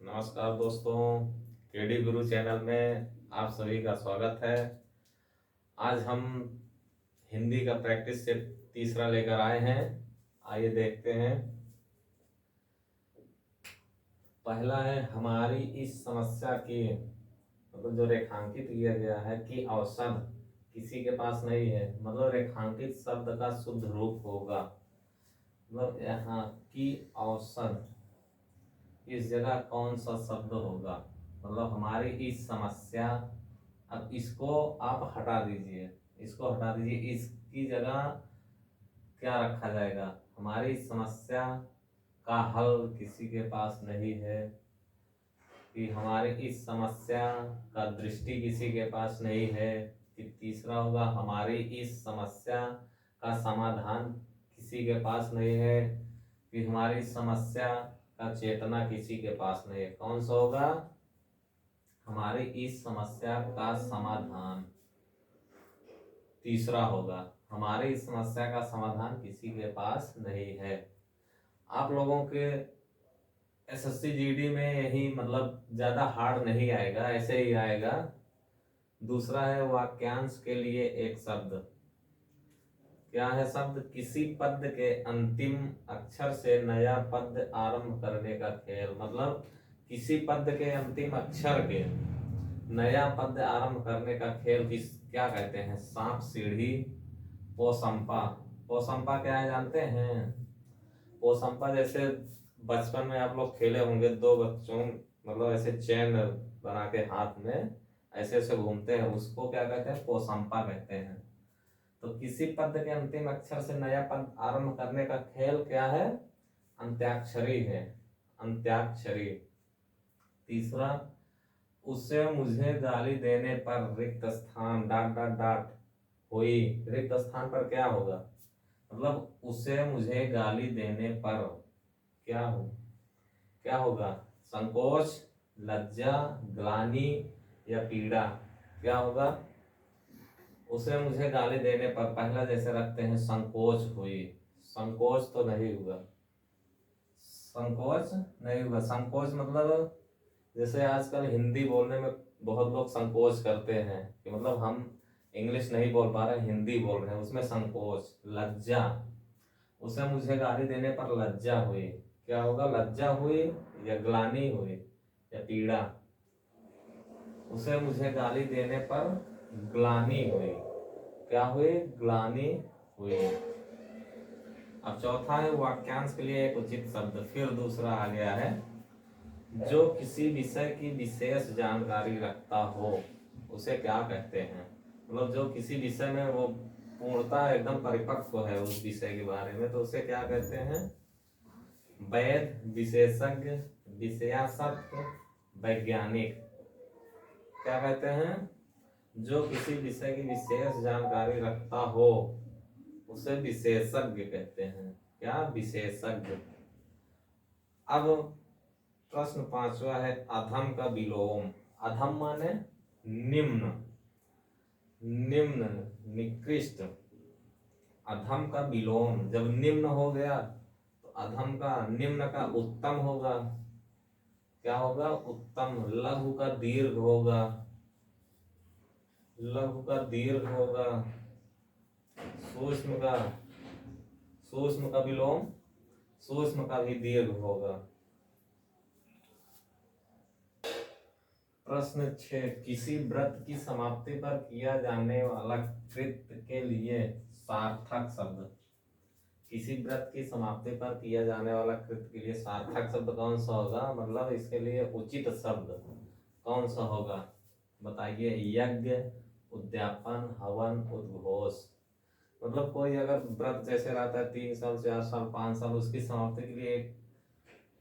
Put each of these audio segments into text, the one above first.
नमस्कार दोस्तों, केडी गुरु चैनल में आप सभी का स्वागत है। आज हम हिंदी का प्रैक्टिस सेट तीसरा लेकर आए हैं। आइए देखते हैं। पहला है हमारी इस समस्या की, मतलब जो रेखांकित किया गया है कि औसत किसी के पास नहीं है, मतलब रेखांकित शब्द का शुद्ध रूप होगा, मतलब यहाँ की औसत इस जगह कौन सा शब्द होगा। मतलब हमारी इस समस्या, अब इसको आप हटा दीजिए, इसको हटा दीजिए, इसकी जगह क्या रखा जाएगा। हमारी समस्या का हल किसी के पास नहीं है, कि हमारी इस समस्या का दृष्टि किसी के पास नहीं है। कि तीसरा होगा हमारी इस समस्या का समाधान किसी के पास नहीं है, कि हमारी समस्या का चेतना किसी के पास नहीं है। कौन सा होगा? हमारी इस समस्या का समाधान तीसरा होगा। हमारी इस समस्या का समाधान किसी के पास नहीं है। आप लोगों के एसएससी जीडी में यही, मतलब ज्यादा हार्ड नहीं आएगा, ऐसे ही आएगा। दूसरा है वाक्यांश के लिए एक शब्द। क्या है शब्द? किसी पद के अंतिम अक्षर से नया पद आरंभ करने का खेल। मतलब किसी पद के अंतिम अक्षर के नया पद आरंभ करने का खेल क्या कहते हैं? सांप सीढ़ी पोसंपा। पोसंपा क्या है जानते हैं? पोसंपा जैसे बचपन में आप लोग खेले होंगे, दो बच्चों मतलब ऐसे चैन बना के हाथ में ऐसे ऐसे घूमते हैं, उसको क्या कहते हैं? पोसंपा कहते हैं। तो किसी पद के अंतिम अक्षर से नया पद आरंभ करने का खेल क्या है? अंत्याक्षरी है, अंत्याक्षरी। तीसरा, उससे मुझे गाली देने पर रिक्त स्थान डाट डाट डाट हुई। रिक्त स्थान पर क्या होगा? मतलब उसे मुझे गाली देने पर क्या हो, क्या होगा? संकोच, लज्जा, ग्लानि या पीड़ा। क्या होगा? उसे मुझे गाली देने पर पहला जैसे रखते हैं संकोच हुई। संकोच तो नहीं हुआ, संकोच नहीं हुआ। संकोच मतलब जैसे आजकल हिंदी बोलने में बहुत लोग संकोच करते हैं, कि मतलब हम इंग्लिश नहीं बोल पा रहे, हिंदी बोल रहे हैं, उसमें संकोच। लज्जा, उसे मुझे गाली देने पर लज्जा हुई। क्या होगा? लज्जा हुई या ग्लानि हुई या पीड़ा। उसे मुझे गाली देने पर ग्लानि हुई। क्या हुई? ग्लानि हुई। अब चौथा है वाक्यांश के लिए एक उचित शब्द। फिर दूसरा आ गया है, जो किसी विषय की विशेष जानकारी रखता हो उसे क्या कहते हैं? मतलब जो किसी विषय में वो पूर्णता एकदम परिपक्व है उस विषय के बारे में, तो उसे क्या कहते हैं? वैध, विशेषज्ञ, विषयासक्त, वैज्ञानिक। क्या कहते हैं? जो किसी विषय की विशेष जानकारी रखता हो उसे विशेषज्ञ कहते हैं। क्या? विशेषज्ञ। अब प्रश्न पांचवा है अधम का विलोम। अधम माने निम्न, निम्न, निकृष्ट। अधम का विलोम जब निम्न हो गया तो अधम का, निम्न का उत्तम होगा। क्या होगा? उत्तम। लघु का दीर्घ होगा, लघु का दीर्घ होगा। सूक्ष्म का, सूक्ष्म का विलोम सूक्ष्म का भी दीर्घ होगा। प्रश्न 6, किसी व्रत की समाप्ति पर किया जाने वाला कृत्य के लिए सार्थक शब्द। किसी व्रत की समाप्ति पर किया जाने वाला कृत्य के लिए सार्थक शब्द कौन सा होगा? मतलब इसके लिए उचित शब्द कौन सा होगा? बताइए। यज्ञ, उद्यापन, हवन, उद्घोष। मतलब कोई अगर व्रत जैसे रहता है 3 साल, 4 साल, 5 साल, उसकी समाप्ति के लिए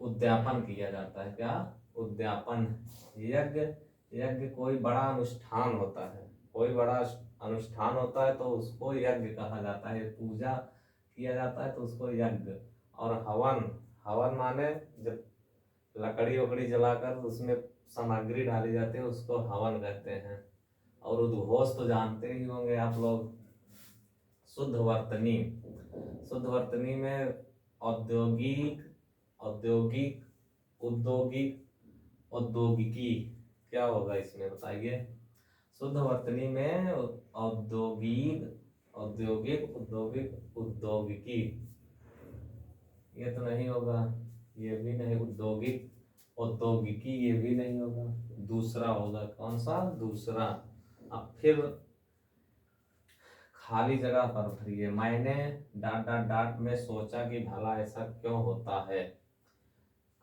उद्यापन किया जाता है। क्या? उद्यापन। यज्ञ, यज्ञ कोई बड़ा अनुष्ठान होता है, कोई बड़ा अनुष्ठान होता है तो उसको यज्ञ कहा जाता है। पूजा किया जाता है तो उसको यज्ञ। और हवन, हवन माने जब लकड़ी वकड़ी जलाकर उसमें सामग्री डाली जाती है उसको हवन कहते हैं। और उद्घोष तो जानते ही होंगे आप लोग, शुद्ध वर्तनी। शुद्ध वर्तनी में औद्योगिक, औद्योगिक, औद्योगिक औद्योगिकी क्या होगा इसमें बताइए। शुद्ध वर्तनी में औद्योगिक औद्योगिक औद्योगिक औद्योगिकी, ये तो नहीं होगा, ये भी नहीं, औद्योगिक औद्योगिकी ये भी नहीं होगा, दूसरा होगा, कौन सा दूसरा। अब फिर खाली जगह पर भरिए, मैंने डाट डाट डाट में सोचा कि भला ऐसा क्यों होता है।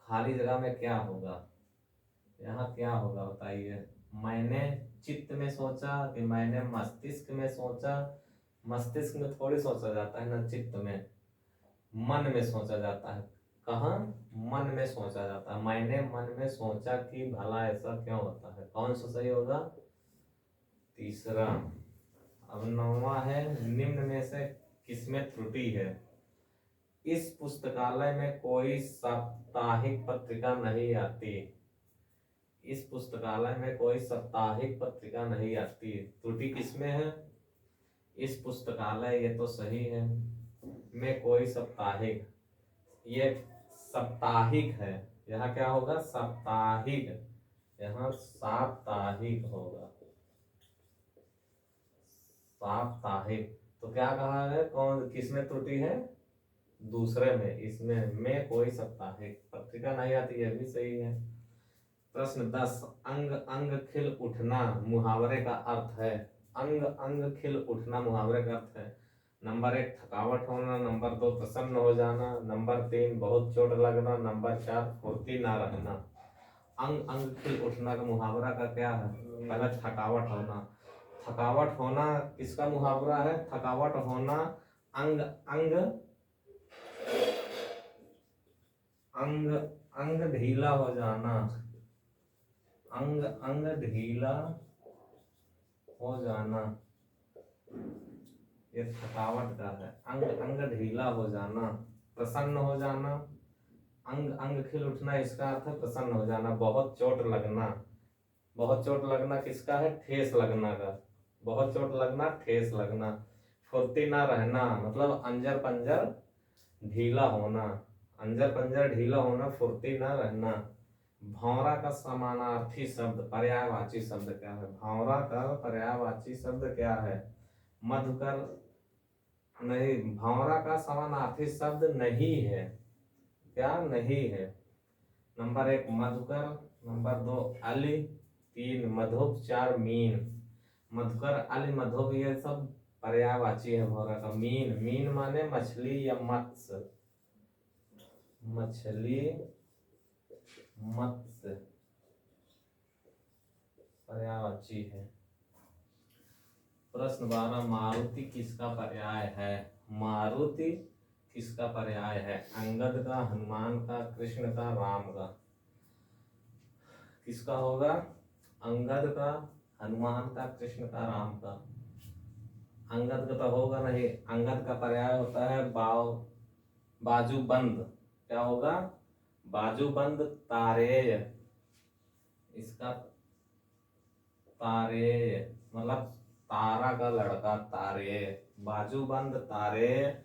खाली जगह में क्या होगा, यहाँ क्या होगा बताइए। मैंने चित्त में सोचा कि मैंने मस्तिष्क में सोचा, मस्तिष्क में थोड़ी सोचा जाता है ना, चित्त में, मन में सोचा जाता है। कहाँ, मन में सोचा जाता है। मैंने मन में सोचा कि भला ऐसा क्यों होता है, कौन सा सही होगा, तीसरा। अब नौवां है, निम्न में से किसमें त्रुटि है। इस पुस्तकालय में कोई साप्ताहिक पत्रिका नहीं आती, इस पुस्तकालय में कोई साप्ताहिक पत्रिका नहीं आती, त्रुटि किसमें है, इस पुस्तकालय, ये तो सही है, में कोई साप्ताहिक, ये साप्ताहिक है, यहाँ क्या होगा साप्ताहिक, यहाँ साप्ताहिक होगा, साप्ताहिक। तो क्या कहा है, कौन किसमें त्रुटि है, दूसरे में, इसमें में कोई साप्ताहिक पत्रिका नहीं आती, यह भी सही है। प्रश्न 10, अंग अंग खिल उठना मुहावरे का अर्थ है। अंग अंग खिल उठना मुहावरे का अर्थ है। नंबर 1 थकावट होना, नंबर 2 प्रसन्न हो जाना, नंबर 3 बहुत चोट लगना, नंबर 4 फुर्ती ना रहना। अंग अंग खिल उठना का मुहावरा का क्या है, पहले थकावट होना। थकावट होना किसका मुहावरा है, थकावट होना अंग अंग अंग अंग ढीला हो जाना, अंग अंग ढीला हो जाना, ये थकावट का है। अंग अंग ढीला हो जाना, प्रसन्न हो जाना, अंग अंग खिल उठना, इसका अर्थ है प्रसन्न हो जाना। बहुत चोट लगना, बहुत चोट लगना किसका है, ठेस लगना का, बहुत चोट लगना ठेस लगना। फुर्ती ना रहना मतलब अंजर पंजर ढीला होना, अंजर पंजर ढीला होना, फुर्ती ना रहना। भौरा का समानार्थी शब्द पर्यायवाची शब्द क्या है, भौरा का पर्यायवाची शब्द क्या है, मधुकर नहीं, भौरा का समानार्थी शब्द नहीं है, क्या नहीं है। नंबर 1 मधुकर, नंबर 2 अली, 3 मधुप, 4 मीन। मधुकर अली मधुप ये सब पर्यायवाची है भौरा का। मीन, मीन माने मछली या मत्स्य, मछली मत्स्य पर्यायवाची है। प्रश्न 12, मारुति किसका पर्याय है, मारुति किसका पर्याय है, अंगद का, हनुमान का, कृष्ण का, राम का। किसका होगा, अंगद का, हनुमान का, कृष्ण का, राम का। अंगद का तो होगा नहीं, अंगद का पर्याय होता है बाजूबंद, क्या होगा बाजूबंद, तारेय, इसका तारेय मतलब तारा का लड़का, तारेय, बाजूबंद, तारेय,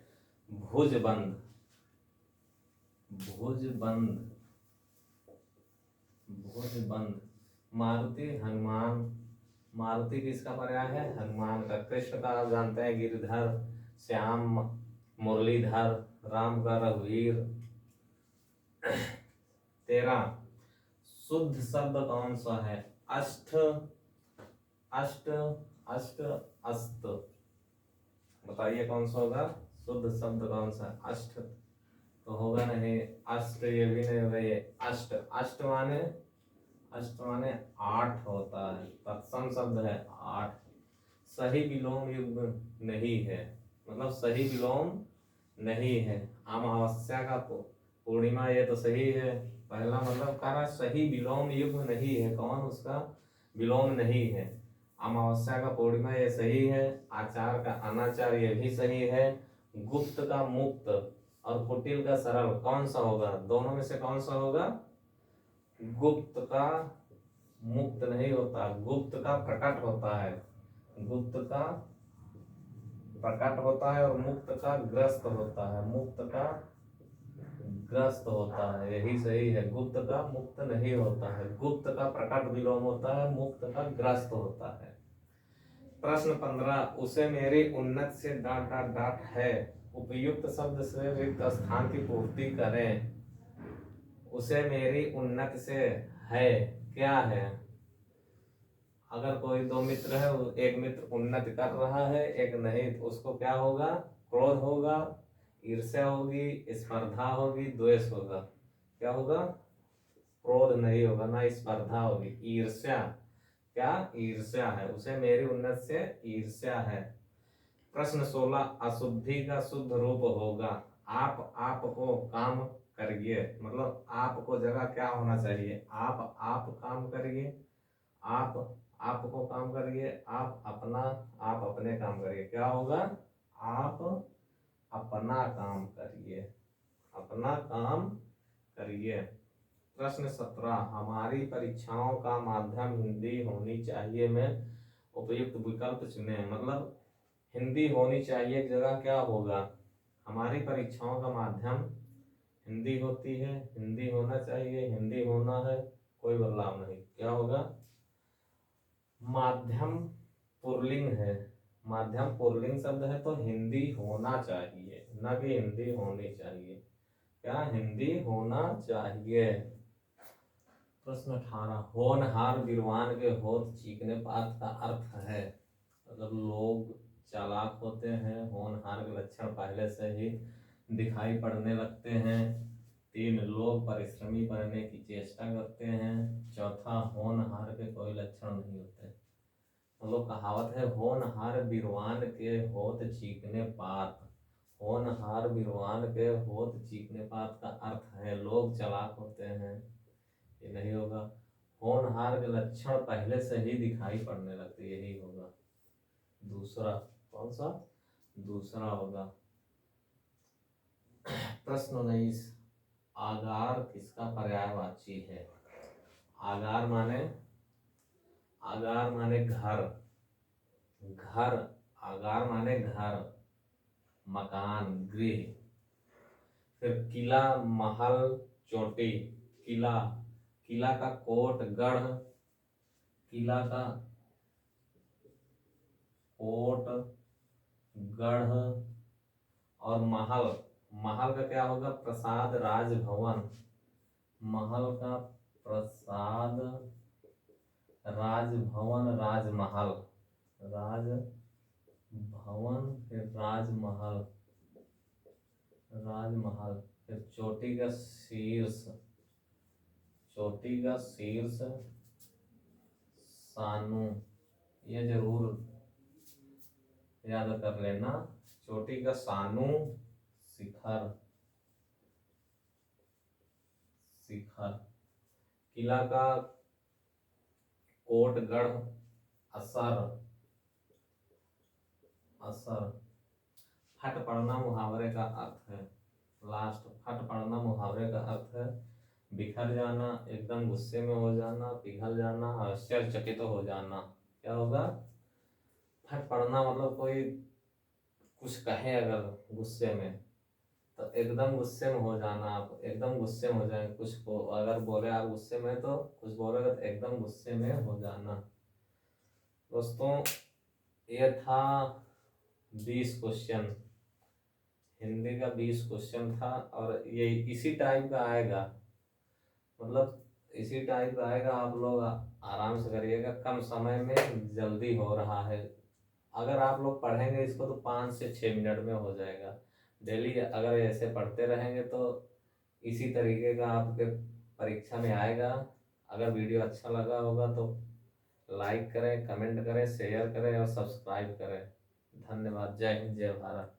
भुजबंद, भुजबंद, भुजबंद। मारुति हनुमान, मारुति किसका पर्याय है, हनुमान का। कृष्ण का आप जानते हैं गिरधर, श्याम मुरलीधर, राम का रघुवीर। 13, शुद्ध शब्द कौन सा है, अष्ट अष्ट अष्ट अस्त, बताइए कौन सा होगा, शुद्ध शब्द कौन सा, अष्ट तो होगा नहीं, अष्ट ये भी नहीं होगा, ये अष्ट, अष्ट माने 8 होता है, तत्सम शब्द है 8। सही विलोम युग्म नहीं है, मतलब सही विलोम नहीं है। अमावस्या का पूर्णिमा ये तो सही है, पहला मतलब कह सही विलोम युग्म नहीं है, कौन उसका विलोम नहीं है। अमावस्या का पूर्णिमा ये सही है, आचार का अनाचार ये भी सही है, गुप्त का मुक्त और कुटिल का सरल कौन सा होगा, दोनों में से कौन सा होगा, गुप्त का मुक्त नहीं होता, गुप्त का प्रकट होता है, गुप्त का प्रकट होता है और मुक्त का ग्रस्त होता है, मुक्त का ग्रस्त होता है, यही सही है। गुप्त का मुक्त नहीं होता है, गुप्त का प्रकट विलोम होता है, मुक्त का ग्रस्त होता है। प्रश्न 15, उसे मेरी उन्नत से डांट डांट डांट है, उपयुक्त शब्द से रिक्त स्थान की पूर्ति करें। उसे मेरी उन्नत से है, क्या है? अगर कोई दो मित्र है, एक मित्र उन्नत कर रहा है, एक नहीं, तो उसको क्या होगा? क्रोध होगा, ईर्ष्या होगी, स्पर्धा होगी, द्वेष होगा। क्या होगा? क्रोध नहीं होगा, ना स्पर्धा होगी, ईर्ष्या। क्या? ईर्ष्या है। उसे मेरी उन्नत से ईर्ष्या है। प्रश्न 16, अशुद्धि का शुद्ध रूप होगा, आप को काम करिए। मतलब आपको जगह क्या होना चाहिए? आप काम करिए, आप आपको काम करिए, आप अपना, आप अपने काम करिए। क्या होगा? आप अपना काम करिए, अपना काम करिए। प्रश्न 17, हमारी परीक्षाओं का माध्यम हिंदी होनी चाहिए में उपयुक्त विकल्प चुने। मतलब हिंदी होनी चाहिए की जगह क्या होगा? हमारी परीक्षाओं का माध्यम हिंदी होती है, हिंदी होना चाहिए, हिंदी होना है, कोई बदलाव नहीं। क्या होगा? माध्यम पुल्लिंग है, माध्यम पुल्लिंग शब्द है, तो हिंदी होना चाहिए, न कि हिंदी होनी चाहिए। क्या? हिंदी होना चाहिए। प्रश्न 18, होनहार विद्वान के होठ चीकने पात का अर्थ है। मतलब लोग चालाक होते हैं, होनहार के लक्षण पहले से ही दिखाई पड़ने लगते हैं। 3, लोग परिश्रमी बनने की चेष्टा करते हैं। चौथा, होनहार के कोई लक्षण नहीं होते। मतलब कहावत है, होनहार विद्वान के होठ चीकने पात। होनहार विद्वान के होठ चीकने पात का अर्थ है लोग चालाक होते हैं, ये नहीं होगा। होनहार के लक्षण पहले से ही दिखाई पड़ने लगते, यही होगा। दूसरा, कौन सा? दूसरा होगा। प्रश्न 19, आगार किसका पर्यायवाची है? आगार माने, आगार माने घर, घर, आगार माने घर, मकान, गृह। फिर किला, महल, चोटी। किला, किला का कोट, गढ़, किला का कोट, गढ़। और महल, महल का क्या होगा? प्रसाद, राजभवन। महल का प्रसाद, राजभवन, राजमहल, राजभवन, फिर राजमहल, राजमहल। फिर चोटी का शीर्ष, चोटी का शीर्ष, सानू। ये जरूर याद कर लेना, चोटी का सानू, शिखर, शिखर। किला का कोट, गढ़, असर, असर। फट पड़ना मुहावरे का अर्थ है। लास्ट, फट पड़ना मुहावरे का अर्थ है बिखर जाना, एकदम गुस्से में हो जाना, पिघल जाना, आश्चर्यचकित हो जाना। क्या होगा? फट पड़ना मतलब कोई कुछ कहे अगर गुस्से में, तो एकदम गुस्से में हो जाना। आप एकदम गुस्से में हो जाएंगे, कुछ को अगर बोले आप गुस्से में, तो कुछ बोलेगा तो एकदम गुस्से में हो जाना। दोस्तों, ये था 20 क्वेश्चन, हिंदी का 20 क्वेश्चन था। और ये इसी टाइप का आएगा, मतलब इसी टाइप का आएगा। आप लोग आराम से करिएगा, कम समय में जल्दी हो रहा है। अगर आप लोग पढ़ेंगे इसको तो 5 से 6 मिनट में हो जाएगा। डेली अगर ऐसे पढ़ते रहेंगे तो इसी तरीके का आपके परीक्षा में आएगा। अगर वीडियो अच्छा लगा होगा तो लाइक करें, कमेंट करें, शेयर करें और सब्सक्राइब करें। धन्यवाद। जय हिंद, जय भारत।